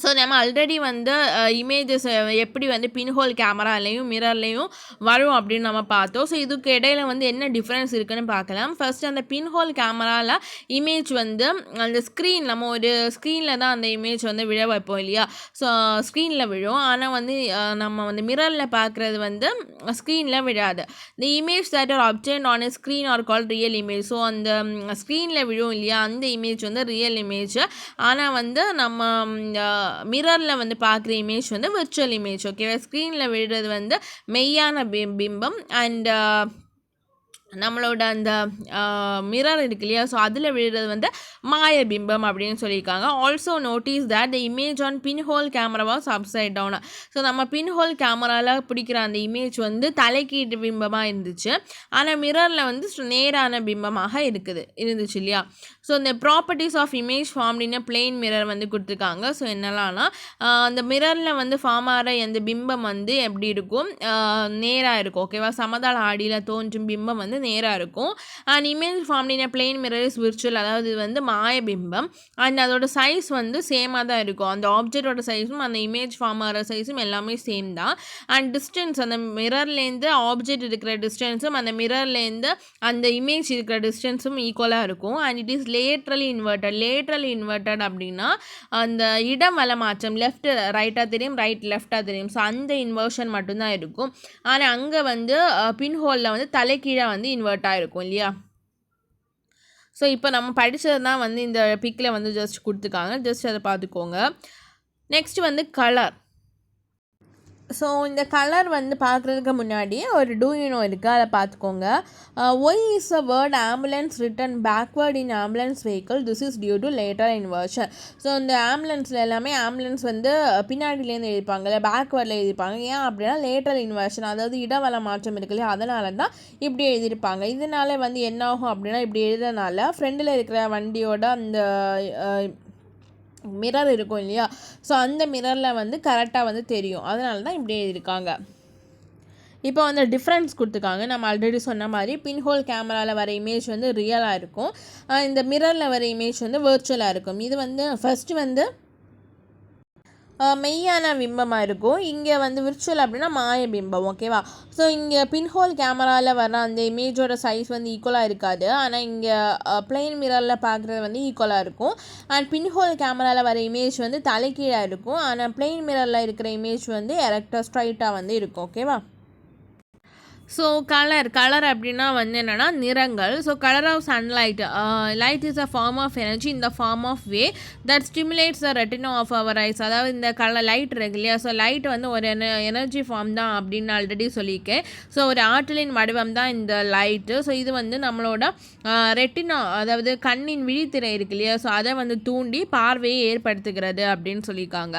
ஸோ நம்ம ஆல்ரெடி வந்து இமேஜஸ் எப்படி வந்து பின்ஹோல் கேமராலையும் மிரர்லேயும் வரும் அப்படின்னு நம்ம பார்த்தோம். ஸோ இதுக்கு இடையில வந்து என்ன டிஃப்ரென்ஸ் இருக்குதுன்னு பார்க்கலாம். ஃபர்ஸ்ட் அந்த பின்ஹோல் கேமராவில் இமேஜ் வந்து அந்த ஸ்க்ரீன், நம்ம ஒரு ஸ்க்ரீனில் தான் அந்த இமேஜ் வந்து விழ வைப்போம் இல்லையா, ஸோ ஸ்க்ரீனில் விழும். ஆனால் வந்து நம்ம வந்து மிரரில் பார்க்குறது வந்து ஸ்க்ரீனில் விழாது. இந்த image that are obtained on a screen are call real image. So அந்த ஸ்க்ரீனில் விழும் இல்லையா, அந்த இமேஜ் வந்து ரியல் இமேஜ். ஆனால் வந்து நம்ம மிரரில் வந்து பார்க்குற இமேஜ் வந்து விர்ச்சுவல் இமேஜ். ஓகேவா, ஸ்க்ரீனில் விழுறது வந்து மெய்யான பிம்பம். அண்ட் நம்மளோட அந்த மிரர் இருக்கு இல்லையா, ஸோ அதில் விழுறது வந்து மாய பிம்பம் அப்படின்னு சொல்லியிருக்காங்க. Also notice that the image on pinhole camera was upside down. So நம்ம பின்ஹோல் கேமராவில் பிடிக்கிற அந்த இமேஜ் வந்து தலைக்கீட்டு பிம்பமாக இருந்துச்சு, ஆனால் மிரரில் வந்து நேரான பிம்பமாக இருந்துச்சு இல்லையா. ஸோ இந்த properties of image form in plane mirror வந்து கொடுத்துருக்காங்க. ஸோ என்னெல்லாம்னா, அந்த மிரரில் வந்து ஃபார்ம் ஆகிற அந்த பிம்பம் வந்து எப்படி இருக்கும், நேராக இருக்கும். ஓகேவா, சமதள ஆடியில் தோன்றும் பிம்பம் வந்து நேராக இருக்கும். And image form in plane mirror is virtual, அதாவது இது வந்து மாய பிம்பம். அண்ட் அதோட சைஸ் வந்து சேமாக தான் இருக்கும். அந்த ஆப்ஜெக்டோட சைஸும் அந்த இமேஜ் ஃபார்ம் ஆகிற சைஸும் எல்லாமே சேம் தான். அண்ட் டிஸ்டன்ஸ், அந்த மிரர்லேருந்து ஆப்ஜெக்ட் இருக்கிற டிஸ்டன்ஸும் அந்த மிரர்லேருந்து அந்த இமேஜ் இருக்கிற டிஸ்டன்ஸும் ஈக்குவலாக இருக்கும். And it is laterally inverted அப்படின்னா அந்த இடம் வல மாற்றம், லெஃப்ட் ரைட்டாக தெரியும், ரைட் லெஃப்டாக தெரியும். ஸோ அந்த இன்வர்ஷன் மட்டும்தான் இருக்கும். ஆனால் அங்கே வந்து பின்ஹோலில் வந்து தலைக்கீழாக வந்து இன்வெர்ட் ஆகிருக்கும் இல்லையா. ஸோ இப்போ நம்ம படித்தது தான் வந்து இந்த பிக்கில் வந்து ஜஸ்ட் கொடுத்துருக்காங்க, ஜஸ்ட் அதை பார்த்துக்கோங்க. நெக்ஸ்ட் வந்து கலர். ஸோ இந்த கலர் வந்து பார்க்குறதுக்கு முன்னாடி ஒரு டூ யூ நோ இருக்குது, அதை பார்த்துக்கோங்க. Why is a word ambulance written backward in ambulance vehicle, this is due to lateral inversion. So இந்த ஆம்புலன்ஸில் எல்லாமே ஆம்புலன்ஸ் வந்து பின்னாடிலேருந்து எழுதிப்பாங்கல்ல, பேக்வேர்டில் எழுதிப்பாங்க. ஏன் அப்படின்னா லேட்டர் இன்வர்ஷன், அதாவது இடவள மாற்றம் இருக்கு இல்லையா, அதனால தான் இப்படி எழுதியிருப்பாங்க. இதனால வந்து என்ன ஆகும் அப்படின்னா, இப்படி எழுதுறதுனால ஃப்ரெண்டில் இருக்கிற வண்டியோட அந்த மிரர் இருக்கும் இல்லையா, ஸோ அந்த மிரரில் வந்து கரெக்டாக வந்து தெரியும். அதனால தான் இப்படி எழுதியிருக்காங்க. இப்போ வந்து டிஃப்ரென்ஸ் கொடுத்துருக்காங்க. நம்ம ஆல்ரெடி சொன்ன மாதிரி பின்ஹோல் கேமராவில் வர இமேஜ் வந்து ரியலாக இருக்கும், இந்த மிரரில் வர இமேஜ் வந்து வர்ச்சுவலாக இருக்கும். இது வந்து ஃபஸ்ட்டு வந்து மெய்யான பிம்பமாக இருக்கும், இங்கே வந்து விர்ச்சுவல் அப்படின்னா மாய பிம்பம். ஓகேவா, ஸோ இங்கே பின்ஹோல் கேமராவில் வர அந்த இமேஜோட சைஸ் வந்து ஈக்குவலாக இருக்காது, ஆனால் இங்கே பிளெயின் மிரரில் பார்க்குறது வந்து ஈக்குவலாக இருக்கும். அண்ட் பின்ஹோல் கேமராவில் வர இமேஜ் வந்து தலைக்கீழாக இருக்கும், ஆனால் பிளெயின் மிரரில் இருக்கிற இமேஜ் வந்து எரெக்டாக ஸ்ட்ரைட்டாக வந்து இருக்கும். ஓகேவா, ஸோ கலர் அப்படின்னா வந்து என்னென்னா நிறங்கள். So colour of sunlight, light is a form of energy இந்த form of wave that stimulates the retina of our eyes. அதாவது இந்த லைட் இருக்கு இல்லையா, ஸோ லைட் வந்து ஒரு எனர்ஜி ஃபார்ம் தான் அப்படின்னு ஆல்ரெடி சொல்லியிருக்கேன். ஸோ ஒரு ஆற்றலின் வடிவம் தான் இந்த லைட்டு. ஸோ இது வந்து நம்மளோட ரெட்டினா, அதாவது கண்ணின் விழித்திரை இருக்கு இல்லையா, ஸோ அதை வந்து தூண்டி பார்வையை ஏற்படுத்துகிறது அப்படின்னு சொல்லியிருக்காங்க.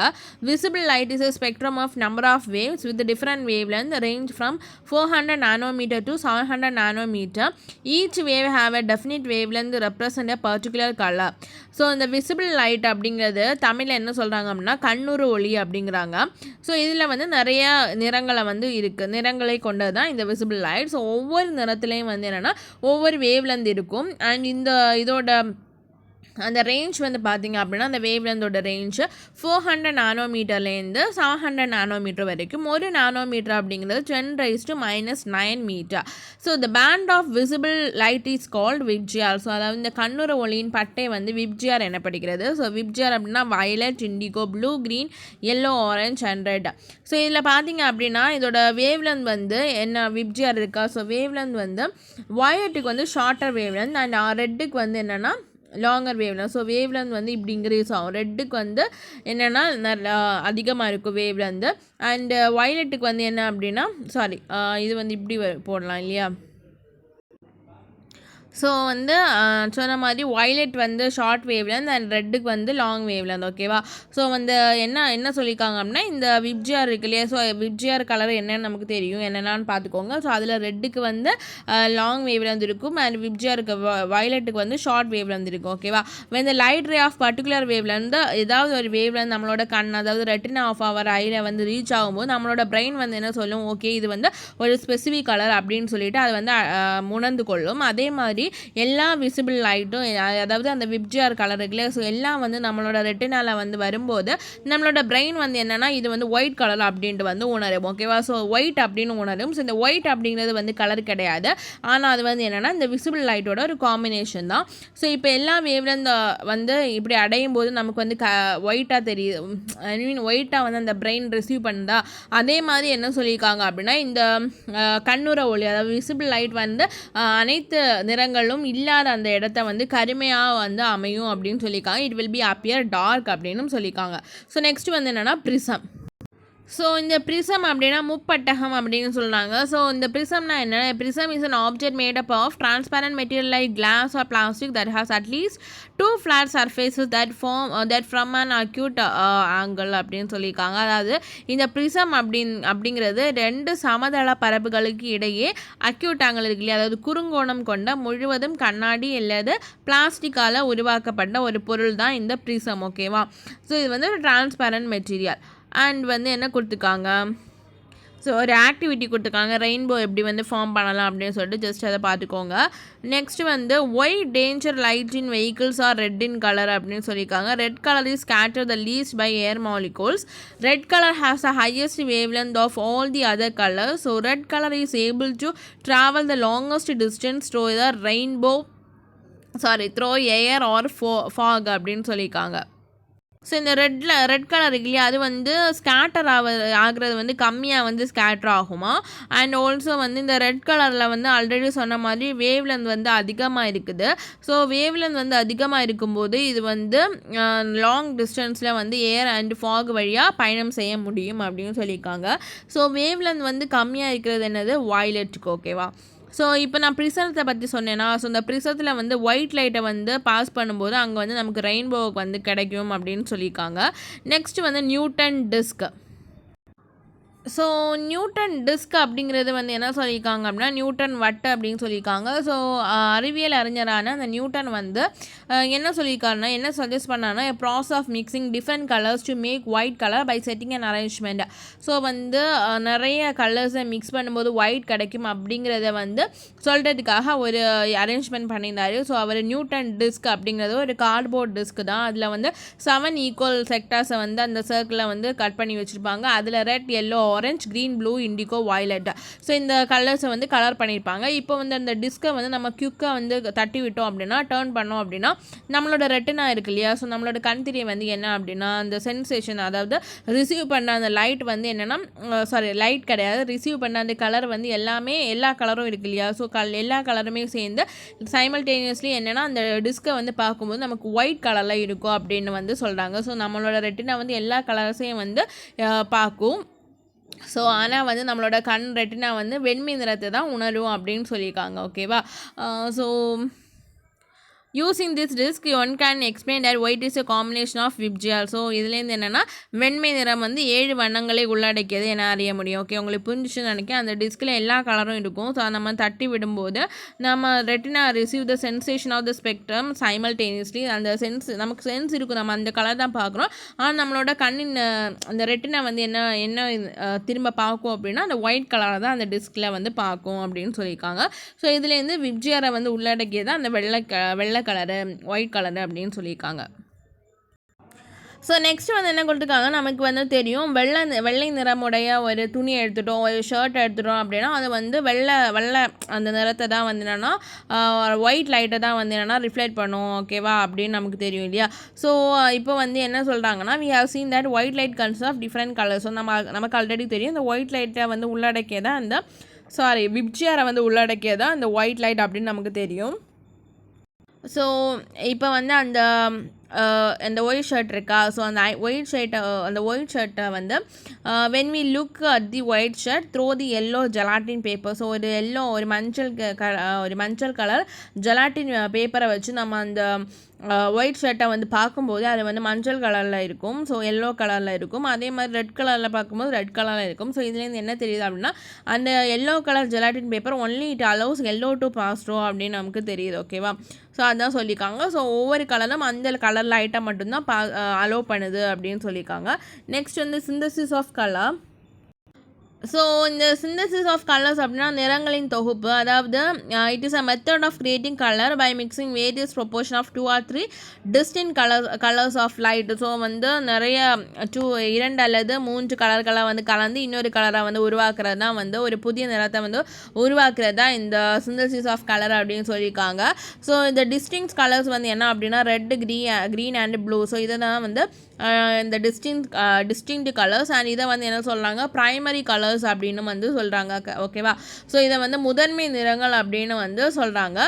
Visible light is a spectrum of number of waves with different wavelength range from 400 nanometer to 700 nanometer. Each wave have a definite wavelength represent a particular color. So இந்த விசிபிள் லைட் அப்படிங்கிறது தமிழில் என்ன சொல்கிறாங்க அப்படின்னா கண்ணுறு ஒளி அப்படிங்கிறாங்க. ஸோ இதில் வந்து நிறைய நிறங்களை வந்து இருக்குது, நிறங்களை கொண்டது தான் இந்த விசிபிள் லைட். ஸோ ஒவ்வொரு நிறத்துலேயும் வந்து என்னென்னா ஒவ்வொரு வேவ்லேருந்து இருக்கும். அண்ட் இதோட அந்த ரேஞ்ச் வந்து பார்த்திங்க அப்படின்னா அந்த வேவ்லெந்தோட ரேஞ்சு 400 நானோமீட்டர்லேருந்து 700 நானோமீட்டர் வரைக்கும். ஒரு நானோமீட்டர் அப்படிங்கிறது 10⁻⁹ metre. So the band of visible light is called VIBGYOR. So அதாவது இந்த கண்ணுற ஒளியின் பட்டை வந்து விப்ஜிஆர் எனப்படுகிறது. ஸோ விப்ஜிஆர் அப்படின்னா violet, indigo, blue, green, yellow, orange and red. So இதில் பார்த்திங்க அப்படின்னா இதோட வேவ்லெந்த் வந்து என்ன விப்ஜிஆர் இருக்கா. ஸோ வேவ்லெந்த் வந்து வயலட்டுக்கு வந்து ஷார்ட்டர் வேவ்லெந்த் அண்ட் ரெட்டுக்கு வந்து என்னென்னா லாங்கர் வேவ்லெந்த். ஸோ வேவ்லெந்த் வந்து இப்படி இன்க்ரீஸ் ஆகும். ரெட்டுக்கு வந்து என்னென்னா அதிகமாக இருக்கும் வேவ்லெந்த். அண்டு வயலட்டுக்கு வந்து என்ன அப்படின்னா இது வந்து இப்படி போடலாம் இல்லையா. ஸோ வந்து சொன்ன மாதிரி வயலட் வந்து ஷார்ட் வேவ்லெந்த் அண்ட் ரெட்டுக்கு வந்து லாங் வேவ்லெந்த். ஓகேவா. ஸோ வந்து என்ன சொல்லியிருக்காங்க அப்படின்னா இந்த விப்ஜிஆர் இருக்கு இல்லையா, ஸோ விப்ஜிஆர் கலர் என்னென்னு நமக்கு தெரியும், என்னென்னு பார்த்துக்கோங்க. ஸோ அதில் ரெட்டுக்கு வந்து லாங் வேவ்லெந்த் இருக்கும் அண்ட் விப்ஜிஆருக்கு வயலட்டுக்கு வந்து ஷார்ட் வேவ்லெந்த் இருக்கும். ஓகேவா. when the light ray of particular wavelength, ஏதாவது ஒரு வேவ்லெந்த் நம்மளோட கண், அதாவது ரெட்டினா ஆஃப் அவர் ஐயில் வந்து ரீச் ஆகும்போது நம்மளோட பிரெயின் வந்து என்ன சொல்லும், ஓகே இது வந்து ஒரு ஸ்பெசிஃபிக் கலர் அப்படின்னு சொல்லிட்டு அது வந்து உணர்ந்து கொள்ளும். அதே மாதிரி எல்லா விசிபிள் லைட்டும், அதாவது அந்த விப்ஜிஆர் கலர் இருக்குல்ல, ஸோ எல்லாம் வந்து நம்மளோட ரெட்டினால வந்து வரும்போது நம்மளோட பிரெயின் வந்து என்னென்னா இது வந்து ஒயிட் கலர் அப்படின்ட்டு வந்து உணரும். ஓகேவா. ஸோ ஒயிட் அப்படின்னு உணரும். ஸோ இந்த ஒயிட் அப்படிங்கிறது வந்து கலர் கிடையாது, ஆனால் அது வந்து என்னென்னா இந்த விசிபிள் லைட்டோட ஒரு காம்பினேஷன் தான். ஸோ இப்போ எல்லா வேவ்லெந்த் வந்து இப்படி அடையும் போது நமக்கு வந்து ஒயிட்டாக தெரியுது, ஐ மீன் ஒயிட்டாக வந்து அந்த பிரெயின் ரிசீவ் பண்ணுதா. அதே மாதிரி என்ன சொல்லியிருக்காங்க அப்படின்னா இந்த கண்ணுற ஒளி, அதாவது விசிபிள் லைட் வந்து அனைத்து நிறங்களும் இல்லாத அந்த இடத்த வந்து கருமையாக வந்து அமையும் அப்படின்னு சொல்லியிருக்காங்க. It will be appear dark அப்படின்னு சொல்லியிருக்காங்க. ஸோ நெக்ஸ்ட் வந்து என்னென்னா ப்ரிசம். ஸோ இந்த ப்ரிசம் அப்படின்னா முப்பட்டகம் அப்படின்னு சொல்கிறாங்க. ஸோ இந்த ப்ரிசம்னா என்ன, prism is an object made up of transparent material like glass or plastic that has at least 2 flat surfaces that from an acute angle அப்படின்னு சொல்லியிருக்காங்க. அதாவது இந்த ப்ரிசம் அப்படிங்கிறது 2 சமதள பரப்புகளுக்கு இடையே அக்யூட் ஆங்கிள் இருக்கு இல்லையா, அதாவது குறுங்கோணம் கொண்ட முழுவதும் கண்ணாடி அல்லது பிளாஸ்டிக்கால் உருவாக்கப்பட்ட ஒரு பொருள் தான் இந்த ப்ரிசம். ஓகேவா. ஸோ இது வந்து ஒரு டிரான்ஸ்பேரண்ட் மெட்டீரியல். அண்ட் வந்து என்ன கொடுத்துருக்காங்க, ஸோ ஒரு ஆக்டிவிட்டி கொடுத்துருக்காங்க, ரெயின்போ எப்படி வந்து ஃபார்ம் பண்ணலாம் அப்படின்னு சொல்லிட்டு ஜஸ்ட் அதை பார்த்துக்கோங்க. நெக்ஸ்ட் வந்து why danger light in vehicles are red in colour அப்படின்னு சொல்லியிருக்காங்க. Red colour is scatter the least by air molecules. Red colour has the highest wavelength of all the other colours. So red colour is able to travel the longest distance through the through air or fog அப்படின்னு சொல்லியிருக்காங்க. So இந்த red colour இருக்கு இல்லையா, அது வந்து scatter ஆகிறது வந்து கம்மியாக வந்து ஸ்கேட்டர் ஆகுமா. அண்ட் ஆல்சோ வந்து இந்த ரெட் கலரில் வந்து ஆல்ரெடி சொன்ன மாதிரி வேவ்லெந்த் வந்து அதிகமாக இருக்குது. ஸோ வேவ்லெந்த் வந்து அதிகமாக இருக்கும்போது இது வந்து லாங் டிஸ்டன்ஸில் வந்து ஏர் அண்ட் ஃபாக் வழியாக பயணம் செய்ய முடியும் அப்படின்னு சொல்லியிருக்காங்க. ஸோ வேவ்லெந்த் வந்து கம்மியாக இருக்கிறது என்னது, வயலட்டுக்கு. ஓகேவா. ஸோ இப்போ நான் ப்ரிசத்தை பற்றி சொன்னேன்னா, ஸோ இந்த ப்ரிசத்தில் வந்து ஒயிட் லைட்டை வந்து பாஸ் பண்ணும்போது அங்கே வந்து நமக்கு ரெயின்போவுக்கு வந்து கிடைக்கும் அப்படின்னு சொல்லியிருக்காங்க. நெக்ஸ்ட் வந்து Newton disk. So Newton disk அப்படிங்கிறது வந்து என்ன சொல்லியிருக்காங்க அப்படின்னா நியூட்டன் வட்டு அப்படின்னு சொல்லியிருக்காங்க. ஸோ அறிவியல் அறிஞரான அந்த நியூட்டன் வந்து என்ன சொல்லியிருக்காருன்னா, என்ன சஜஸ்ட் பண்ணான்னா, process of mixing different colours to make white colour by setting and arrangement. So வந்து நிறைய கலர்ஸை மிக்ஸ் பண்ணும்போது ஒயிட் கிடைக்கும் அப்படிங்கிறத வந்து சொல்கிறதுக்காக ஒரு அரேஞ்ச்மெண்ட் பண்ணியிருந்தார். ஸோ அவர் நியூட்டன் டிஸ்க் அப்படிங்கிறது ஒரு கார்ட்போர்ட் டிஸ்க் தான். அதில் வந்து 7 ஈக்குவல் செக்டார்ஸை வந்து அந்த சர்க்கிளில் வந்து கட் பண்ணி வச்சுருப்பாங்க. அதில் red, yellow, orange, green, blue, indigo, violet. So இந்த கலர்ஸை வந்து கலர் பண்ணியிருப்பாங்க. இப்போ வந்து அந்த டிஸ்கை வந்து நம்ம குயிக்காக வந்து தட்டி விட்டோம் அப்படின்னா, டேர்ன் பண்ணோம் அப்படின்னா நம்மளோட ரெட்டினா இருக்கு இல்லையா, ஸோ நம்மளோட கண்திரியை வந்து என்ன அப்படின்னா அந்த சென்சேஷன், அதாவது ரிசீவ் பண்ண அந்த லைட் வந்து என்னென்னா, லைட் கிடையாது, ரிசீவ் பண்ண அந்த கலர் வந்து எல்லா கலரும் இருக்கு இல்லையா, ஸோ எல்லா கலருமே சேர்ந்து சைமல்டேனியஸ்லி என்னென்னா அந்த டிஸ்கை வந்து பார்க்கும்போது நமக்கு ஒயிட் கலரில் இருக்கும் அப்படின்னு வந்து சொல்கிறாங்க. ஸோ நம்மளோட ரெட்டினா வந்து எல்லா கலர்ஸையும் வந்து பார்க்கும். ஸோ ஆனால் வந்து நம்மளோட கண் ரெட்டினா வந்து வெண்மை நிறத்தை தான் உணரும் அப்படின்னு சொல்லியிருக்காங்க. ஓகேவா? So using this disk one can explain that white is a combination of Vibgyor. So இதுலேருந்து என்னென்னா வெண்மை நிறம் வந்து 7 வண்ணங்களை உள்ளடக்கியது என அறிய முடியும். ஓகே, உங்களுக்கு புரிஞ்சிச்சுன்னு நினைக்கிறேன். அந்த டிஸ்கில் எல்லா கலரும் இருக்கும். ஸோ நம்ம தட்டி விடும்போது நம்ம retina receive the sensation of the spectrum simultaneously. அந்த நமக்கு சென்ஸ் இருக்கும், நம்ம அந்த கலர் தான் பார்க்குறோம். ஆனால் நம்மளோட கண்ணின் அந்த ரெட்டினா வந்து என்ன திரும்ப பார்க்கும் அப்படின்னா அந்த ஒயிட் கலரை தான் அந்த டிஸ்கில் வந்து பார்க்கும் அப்படின்னு சொல்லியிருக்காங்க. ஸோ இதுலேருந்து விப்ஜியரை வந்து உள்ளடக்கியது அந்த வெள்ளை கலரு, ஒயிட் கலரு அப்படின்னு சொல்லியிருக்காங்க. ஸோ நெக்ஸ்ட் வந்து என்ன கொடுத்துருக்காங்க, நமக்கு வந்து தெரியும் வெள்ளை நிறமுடைய ஒரு துணி எடுத்துட்டோம், ஒரு ஷர்ட் எடுத்துட்டோம் அப்படின்னா அது வந்து வெள்ளை அந்த நிறத்தை தான் வந்து என்னென்னா ஒயிட் லைட்டை தான் வந்து என்னென்னா ரிஃப்ளெக்ட் பண்ணும். ஓகேவா? அப்படின்னு நமக்கு தெரியும் இல்லையா. ஸோ இப்போ வந்து என்ன சொல்கிறாங்கன்னா, we have seen that white light consists of different colors. So நமக்கு ஆல்ரெடி தெரியும் இந்த ஒயிட் லைட்டை வந்து உள்ளடக்கியதான் அந்த விப்ஜியரை வந்து உள்ளடக்கியதான் அந்த ஒயிட் லைட் அப்படின்னு நமக்கு தெரியும். ஸோ இப்போ வந்து அந்த ஒயிட் ஷர்ட் இருக்கா, ஸோ அந்த ஒயிட் ஷர்ட்டை வந்து when we look at the white shirt through the yellow gelatin paper. So ஒரு மஞ்சள் கலர் ஜெலாட்டின் பேப்பரை வச்சு நம்ம அந்த ஒயிட் ஷர்ட்டை வந்து பார்க்கும்போது அது வந்து மஞ்சள் கலரில் இருக்கும், ஸோ எல்லோ கலரில் இருக்கும். அதே மாதிரி ரெட் கலரில் பார்க்கும்போது ரெட் கலரில் இருக்கும். ஸோ இதுலேருந்து என்ன தெரியுது அப்படின்னா அந்த yellow colour gelatin paper only it allows yellow to pass through அப்படின்னு நமக்கு தெரியுது. ஓகேவா? ஸோ அதான் சொல்லியிருக்காங்க. ஸோ ஒவ்வொரு கலரும் அந்த கலர் லைட்டை மட்டும்தான் அலோவ் பண்ணுது அப்படின்னு சொல்லியிருக்காங்க. நெக்ஸ்ட் வந்து சிந்தசிஸ் ஆஃப் கலர். ஸோ இந்த சிந்தசிஸ் ஆஃப் கலர்ஸ் அப்படின்னா நிறங்களின் தொகுப்பு, அதாவது it is a method of creating colour by mixing various proportion of 2 or 3 distinct colours of light. So வந்து நிறைய 2 அல்லது 3 கலர்களை வந்து கலந்து இன்னொரு கலரை வந்து உருவாக்குறது தான் வந்து ஒரு புதிய நிறத்தை வந்து உருவாக்குறது தான் இந்த சிந்தசிஸ் ஆஃப் கலர் அப்படின்னு சொல்லியிருக்காங்க. ஸோ இந்த டிஸ்டிங்க்ட் கலர்ஸ் வந்து என்ன அப்படின்னா red, green and blue. So இதை தான் வந்து இந்த டிஸ்டிங்க்ட் கலர்ஸ். அண்ட் இதை வந்து என்ன சொல்கிறாங்க, ப்ரைமரி கலர்ஸ் அப்படின்னு வந்து சொல்கிறாங்க. ஓகேவா? ஸோ இதை வந்து முதன்மை நிறங்கள் அப்படின்னு வந்து சொல்கிறாங்க.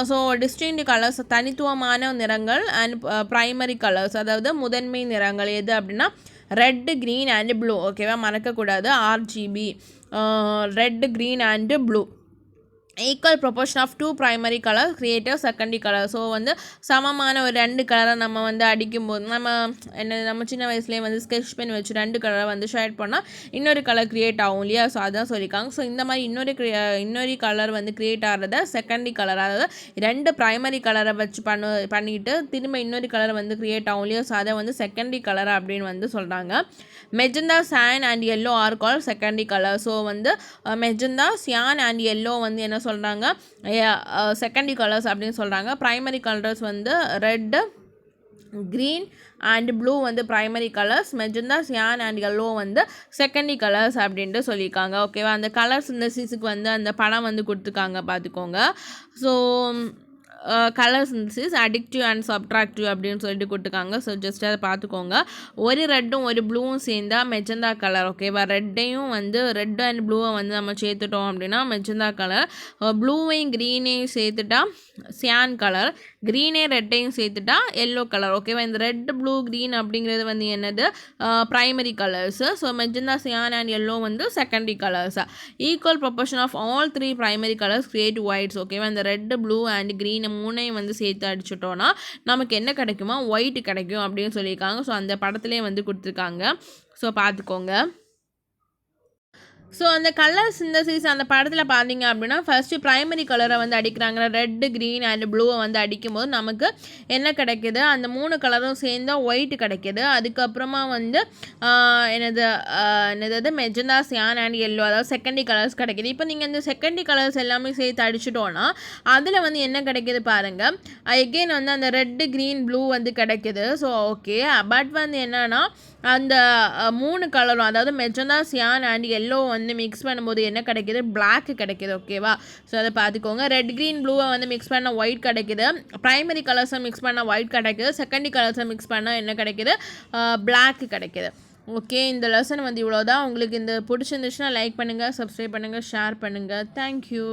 ஸோ டிஸ்டிங்க்ட் கலர்ஸ் தனித்துவமான நிறங்கள் அண்ட் ப்ரைமரி கலர்ஸ் அதாவது முதன்மை நிறங்கள் எது அப்படின்னா ரெட், க்ரீன் அண்ட் ப்ளூ. ஓகேவா? மறக்கக்கூடாது, RGB, red, green and blue. Equal proportion of 2 primary colour creative secondary colour. So வந்து சமமான ஒரு 2 கலரை நம்ம வந்து அடிக்கும்போது நம்ம சின்ன வயசுலேயே வந்து ஸ்கெட்ச் பென் வச்சு 2 கலரை வந்து ஷேட் பண்ணால் இன்னொரு கலர் க்ரியேட் ஆகும் இல்லையா. ஸோ அதான் சொல்லியிருக்காங்க. ஸோ இந்த மாதிரி இன்னொரு கலர் வந்து க்ரியேட் ஆகிறத செகண்டரி கலர், அதாவது 2 ப்ரைமரி கலரை வச்சு பண்ணிட்டு திரும்ப இன்னொரு கலர் வந்து க்ரியேட் ஆகும் இல்லையா. ஸோ அதை வந்து செகண்டரி கலர் அப்படின்னு வந்து சொல்கிறாங்க. Magenta, cyan and yellow are call secondary colour. So வந்து மெஜந்தா, சியான் அண்ட் எல்லோ வந்து என்ன சொல்கிறாங்க, செகண்டரி கலர்ஸ் அப்படின்னு சொல்கிறாங்க. ப்ரைமரி கலர்ஸ் வந்து ரெட், க்ரீன் அண்ட் ப்ளூ வந்து primary colours, magenta, cyan and yellow வந்து செகண்டரி கலர்ஸ் அப்படின்ட்டு சொல்லியிருக்காங்க. ஓகேவா? அந்த கலர்ஸ் இந்த சீஸுக்கு வந்து அந்த படம் வந்து கொடுத்துருக்காங்க, பார்த்துக்கோங்க. So colour synthesis addictive and subtractive அப்படின்னு சொல்லிட்டு கொடுத்துருக்காங்க. ஸோ ஜஸ்ட் அதை பார்த்துக்கோங்க. ஒரு ரெட்டும் ஒரு ப்ளூவும் சேர்ந்தா மெஜந்தா கலர். ஓகேவா? ரெட் அண்ட் ப்ளூவை வந்து நம்ம சேர்த்துட்டோம் அப்படின்னா மெஜந்தா கலர். ப்ளூவையும் க்ரீனையும் சேர்த்துட்டா சியான் கலர், ரெட்டையும் சேர்த்துட்டா எல்லோ கலர். ஓகேவா? இந்த ரெட், ப்ளூ, க்ரீன் அப்படிங்கிறது வந்து என்னது, primary colours. So magenta, cyan and yellow வந்து செகண்டரி கலர்ஸா. Equal proportion of all 3 primary colours create whites. ஓகேவா? இந்த ரெட், ப்ளூ அண்ட் க்ரீன் 3ஐயும் வந்து சேர்த்து அடிச்சுட்டோன்னா நமக்கு என்ன கிடைக்குமா, ஒயிட் கிடைக்கும் அப்படின்னு சொல்லியிருக்காங்க. ஸோ அந்த படத்துலேயே வந்து கொடுத்துருக்காங்க. ஸோ பார்த்துக்கோங்க. ஸோ அந்த கலர் சிந்தசிஸ் அந்த படத்தில் பார்த்தீங்க அப்படின்னா ஃபஸ்ட்டு ப்ரைமரி கலரை வந்து அடிக்கிறாங்க. ரெட்டு, க்ரீன் அண்ட் ப்ளூவை வந்து அடிக்கும்போது நமக்கு என்ன கிடைக்கிது, அந்த 3 கலரும் சேர்ந்தா ஒயிட் கிடைக்கிது. அதுக்கப்புறமா வந்து என்னது மெஜந்தா, சியான் அண்ட் எல்லோ, அதாவது செகண்டரி கலர்ஸ் கிடைக்கிது. இப்போ நீங்கள் இந்த செகண்டரி கலர்ஸ் எல்லாமே சேர்த்து அடிச்சிட்டோன்னா அதில் வந்து என்ன கிடைக்கிது பாருங்கள். எகெயின் வந்து அந்த ரெட்டு, க்ரீன், ப்ளூ வந்து கிடைக்கிது. ஸோ ஓகே, பட் வந்து என்னென்னா அந்த 3 கலரும், அதாவது மெஜந்தா, சியான் அண்ட் எல்லோ வந்து மிக்ஸ் பண்ணும்போது என்ன கிடைக்கிது, பிளாக் கிடைக்கிது. ஓகேவா? ஸோ அதை பார்த்துக்கோங்க. ரெட், க்ரீன், ப்ளூவை வந்து மிக்ஸ் பண்ணால் ஒயிட் கிடைக்கிது. ப்ரைமரி கலர்ஸை மிக்ஸ் பண்ணால் ஒயிட் கிடைக்கிது. செகண்டரி கலர்ஸை மிக்ஸ் பண்ணால் என்ன கிடைக்கிது, பிளாக் கிடைக்கிது. ஓகே, இந்த லெசன் வந்து இவ்வளோ தான். உங்களுக்கு இந்த பிடிச்சிருந்துச்சுன்னா லைக் பண்ணுங்கள், சப்ஸ்கிரைப் பண்ணுங்கள், ஷேர் பண்ணுங்கள். தேங்க்யூ.